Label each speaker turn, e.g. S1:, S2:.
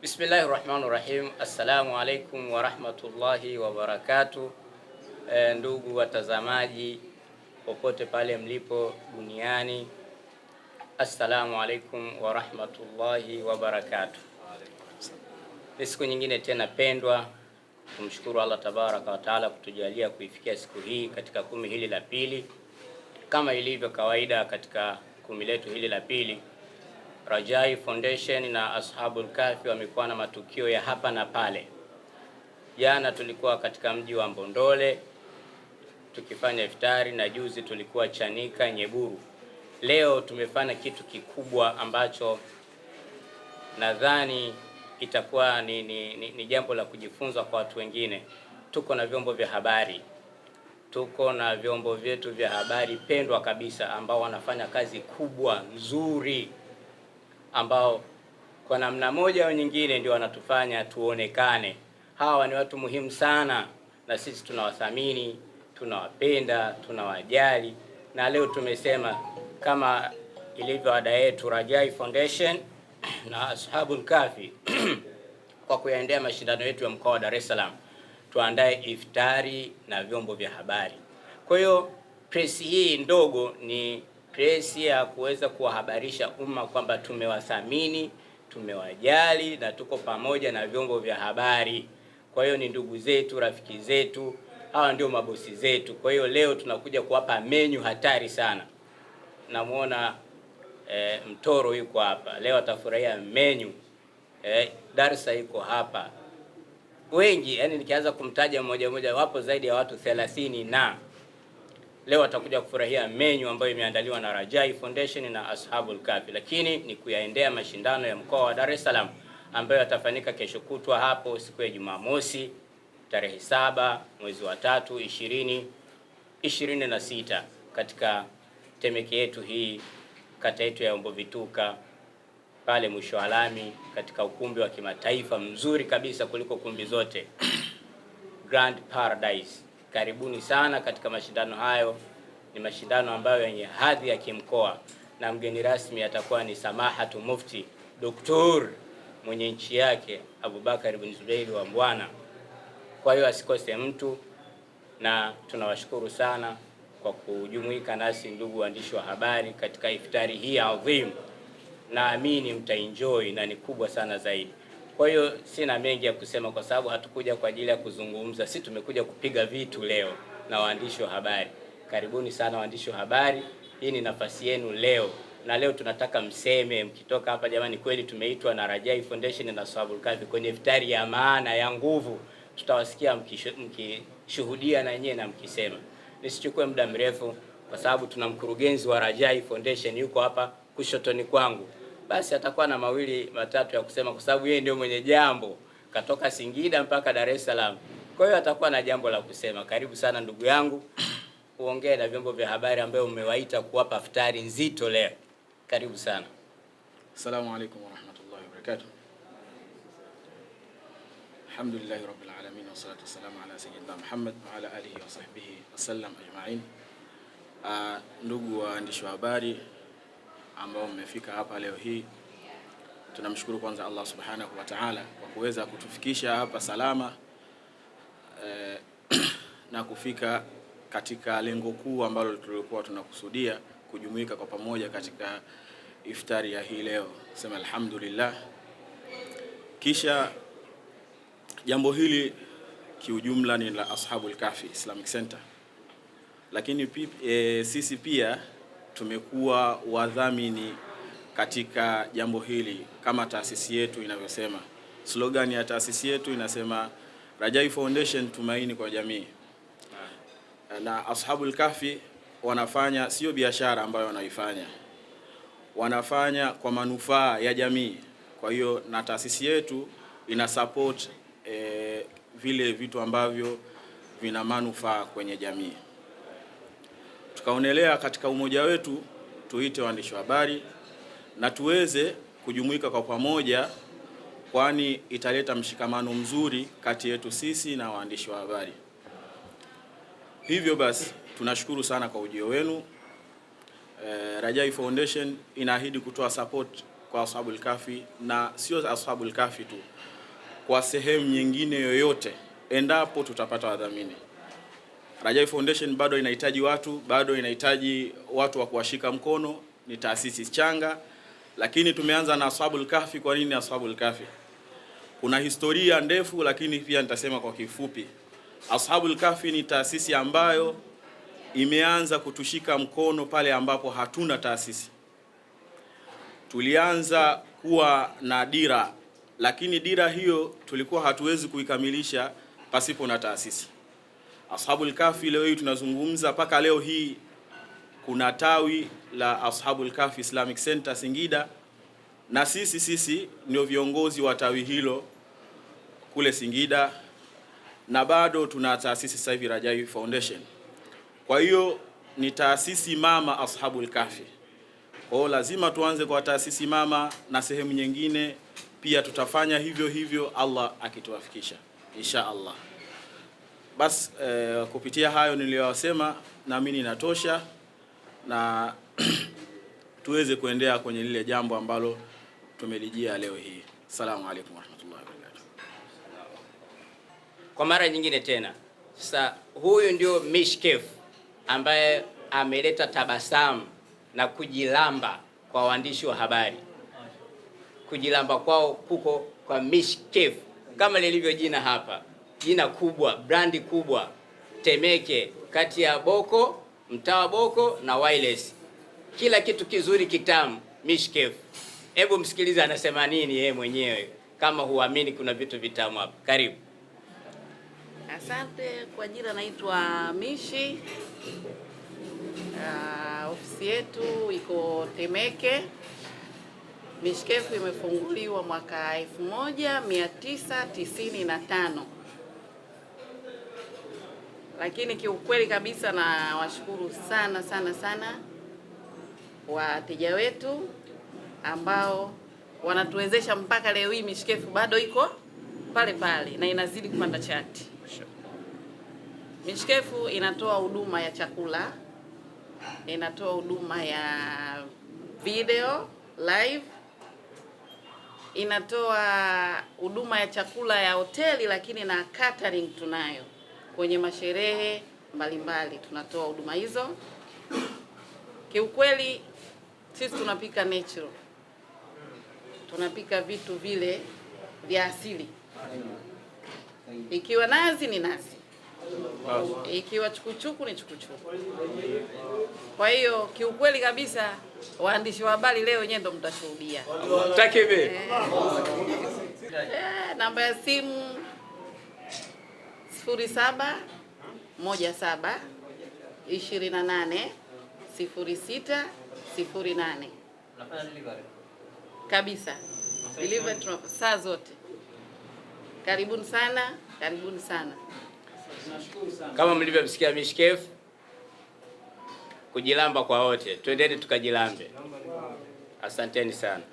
S1: Bismillahirrahmanirrahim. Assalamu alaikum warahmatullahi wabarakatuh. Ndugu watazamaji popote pale mlipo duniani, assalamu alaikum warahmatullahi wabarakatuh. Ni siku nyingine tena pendwa, tumshukuru Allah tabaraka wa taala kutujalia kuifikia siku hii katika kumi hili la pili. Kama ilivyo kawaida katika kumi letu hili la pili, Rajai Foundation na Ashabul Kahfi wamekuwa na matukio ya hapa na pale. Jana tulikuwa katika mji wa Mbondole tukifanya iftari, na juzi tulikuwa Chanika Nyeburu. Leo tumefanya kitu kikubwa ambacho nadhani itakuwa ni jambo la kujifunza kwa watu wengine. Tuko na vyombo vya habari, tuko na vyombo vyetu vya habari pendwa kabisa ambao wanafanya kazi kubwa nzuri, ambao kwa namna moja au nyingine ndio wanatufanya tuonekane. Hawa ni watu muhimu sana, na sisi tunawathamini, tunawapenda, tunawajali. Na leo tumesema kama ilivyo ada yetu, Rajai Foundation na Ashabul Kahfi kwa kuyaendea mashindano yetu ya mkoa wa Dar es Salaam, tuandae iftari na vyombo vya habari. Kwa hiyo press hii ndogo ni press ya kuweza kuwahabarisha umma kwamba tumewathamini, tumewajali na tuko pamoja na vyombo vya habari. Kwa hiyo ni ndugu zetu, rafiki zetu, hawa ndio mabosi zetu. Kwa hiyo leo tunakuja kuwapa menyu hatari sana. Namuona Mtoro yuko hapa leo, atafurahia menyu. Darsa yuko hapa, wengi, yani nikianza kumtaja mmoja mmoja wapo zaidi ya watu 30 na leo atakuja kufurahia menyu ambayo imeandaliwa na Rajai Foundation na Ashabul Kahfi. Lakini ni kuyaendea mashindano ya mkoa wa Dar es Salaam ambayo yatafanyika kesho kutwa hapo siku ya Jumamosi tarehe 7 mwezi wa 3 2026 katika Temeke yetu hii, kata yetu ya Ombovituka, pale mwisho wa lami, katika ukumbi wa kimataifa mzuri kabisa kuliko kumbi zote Grand Paradise. Karibuni sana katika mashindano hayo. Ni mashindano ambayo yenye hadhi ya kimkoa, na mgeni rasmi atakuwa ni Samahatu Mufti Doktor mwenye nchi yake Abubakar ibn Zubair wa Mbwana. Kwa hiyo asikose mtu, na tunawashukuru sana kwa kujumuika nasi ndugu waandishi wa habari katika iftari hii adhim. Naamini mtaenjoy na ni kubwa sana zaidi. Kwa hiyo sina mengi ya kusema kwa sababu hatukuja kwa ajili ya kuzungumza. Sisi tumekuja kupiga vitu leo na waandishi wa habari. Karibuni sana waandishi wa habari. Hii ni nafasi yenu leo. Na leo tunataka mseme mkitoka hapa, jamani, kweli tumeitwa na Rajai Foundation na Ashabul Kahfi kwenye iftari ya maana ya nguvu. Tutawasikia mkishuhudia na nyewe na mkisema. Nisichukue muda mrefu kwa sababu tuna mkurugenzi wa Rajai Foundation yuko hapa kushotoni kwangu. Basi atakuwa na mawili matatu ya kusema kwa sababu yeye ndio mwenye jambo, katoka Singida mpaka Dar es Salaam. Kwa hiyo atakuwa na jambo la kusema. Karibu sana ndugu yangu, uongee na vyombo vya habari ambao umewaita kuwapa iftari nzito leo. Karibu sana.
S2: Assalamu alaykum wa rahmatullahi wa barakatuh. Alhamdulillahi rabbil alamin wa salatu wassalamu ala sayyidina Muhammad wa ala alihi wa sahbihi wasallam ajma'in. Ndugu waandishi wa habari ambao mmefika hapa leo hii, tunamshukuru kwanza Allah subhanahu wa ta'ala kwa kuweza kutufikisha hapa salama na kufika katika lengo kuu ambalo tulikuwa tunakusudia kujumuika kwa pamoja katika iftari ya hii leo. Sema alhamdulillah. Kisha jambo hili kiujumla ni la Ashabul Kahfi Islamic Center, lakini sisi pia tumekuwa wadhamini katika jambo hili kama taasisi yetu inavyosema. Slogan ya taasisi yetu inasema Rajai Foundation, tumaini kwa jamii. Na Ashabul Kahfi wanafanya sio biashara ambayo wanaifanya, wanafanya kwa manufaa ya jamii. Kwa hiyo na taasisi yetu ina support vile vitu ambavyo vina manufaa kwenye jamii. Tukaonelea katika umoja wetu tuite waandishi wa habari na tuweze kujumuika kwa pamoja, kwani italeta mshikamano mzuri kati yetu sisi na waandishi wa habari. Hivyo basi tunashukuru sana kwa ujio wenu. Rajai Foundation inaahidi kutoa support kwa Ashabul Kahfi, na sio Ashabul Kahfi tu, kwa sehemu nyingine yoyote, endapo tutapata wadhamini. Rajai Foundation bado inahitaji watu wa kuwashika mkono. Ni taasisi changa, lakini tumeanza na Ashabul Kahfi. Kwa nini Ashabul Kahfi? Kuna historia ndefu, lakini pia nitasema kwa kifupi. Ashabul Kahfi ni taasisi ambayo imeanza kutushika mkono pale ambapo hatuna taasisi. Tulianza kuwa na dira, lakini dira hiyo tulikuwa hatuwezi kuikamilisha pasipo na taasisi. Ashabul Kahfi leo hii tunazungumza, mpaka leo hii kuna tawi la Ashabul Kahfi Islamic Center Singida, na sisi ndio viongozi wa tawi hilo kule Singida, na bado tuna taasisi sasa hivi Rajai Foundation. Kwa hiyo ni taasisi mama Ashabul Kahfi. Kwa hiyo lazima tuanze kwa taasisi mama, na sehemu nyingine pia tutafanya hivyo hivyo, Allah akituwafikisha insha Allah. Bas kupitia hayo niliyosema, naamini inatosha na tuweze kuendea kwenye lile jambo ambalo tumelijia leo hii. Assalamu alaykum warahmatullahi wabarakatuh.
S1: Kwa mara nyingine tena, sasa huyu ndio Mishkef ambaye ameleta tabasamu na kujilamba kwa waandishi wa habari. Kujilamba kwao kuko kwa Mishkef, kama lilivyo jina hapa, jina kubwa, brandi kubwa, Temeke, kati ya Boko, mtaa wa Boko na Wireless. Kila kitu kizuri kitamu, Mishkef. Hebu msikilize anasema nini yeye mwenyewe, kama huamini kuna vitu vitamu hapa. Karibu.
S3: Asante. Kwa jina naitwa Mishi. Ofisi yetu iko Temeke. Mishkef imefunguliwa mwaka 1995. Lakini kiukweli kabisa na washukuru sana wateja wetu ambao wanatuwezesha mpaka leo hii Mishkef bado iko pale pale na inazidi kupanda chati. Mishkef inatoa huduma ya chakula, inatoa huduma ya video live, inatoa huduma ya chakula ya hoteli, lakini na catering tunayo kwenye masherehe mbalimbali, tunatoa huduma hizo. Kiukweli sisi tunapika natural, tunapika vitu vile vya asili. Ikiwa nazi ni nazi, ikiwa chukuchuku ni chukuchuku. Kwa hiyo kiukweli kabisa, waandishi wa habari leo wenyewe ndo mtashuhudia.
S1: Takebe.
S3: Namba ya simu 0717 28 0608. Kabisa. Delivery saa zote. Karibuni sana, karibuni sana.
S1: Kama mlivyomsikia Mishkef, kujilamba kwa wote. Twendeni tukajilambe. Asanteni sana.